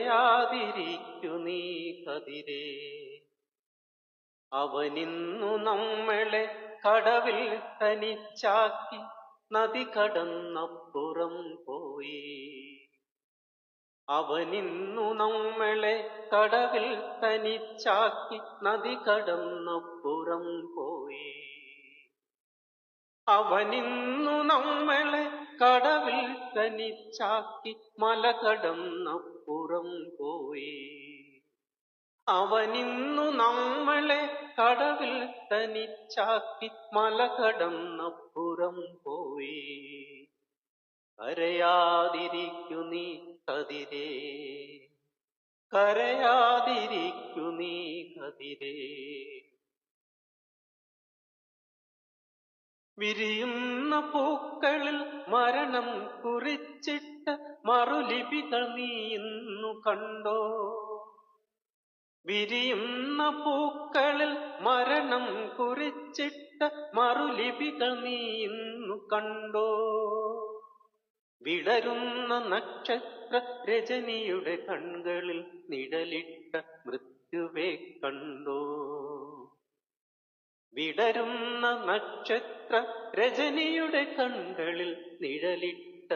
കരയാതിരിക്കു നീ കതിരേ. അവനിന്നു നമ്മളെ കടവിൽ തനിച്ചാക്കി നദി കടന്നപ്പുറം പോയി. അവനിന്നു നമ്മളെ കടവിൽ തനിച്ചാക്കി നദി കടന്നപ്പുറം പോയി. അവനിന്നു നമ്മളെ കടവിൽ തനിച്ചാക്കി മല കടന്നപ്പുറം പോയി. അവനിന്നു നമ്മളെ കടവിൽ തനിച്ചാക്കി മല കടന്നപ്പുറം പോയി. കരയാതിരിക്കു നീ കതിരേ, കരയാതിരിക്കു നീ കതിരേ. വിരിയുന്ന പൂക്കളിൽ മരണം കുറിച്ചിട്ട മറുലിപികൾ നീ ഇന്നു കണ്ടോ? വിരിയുന്ന പൂക്കളിൽ മരണം കുറിച്ചിട്ട മറുലിപികൾ നീ ഇന്നു കണ്ടോ? വിടരുന്ന നക്ഷത്ര രജനിയുടെ കണ്ണുകളിൽ നിഴലിട്ട മൃത്യുവെ കണ്ടോ? വിടരുന്ന നക്ഷത്ര രജനിയുടെ കണ്ണുകളിൽ നിഴലിട്ട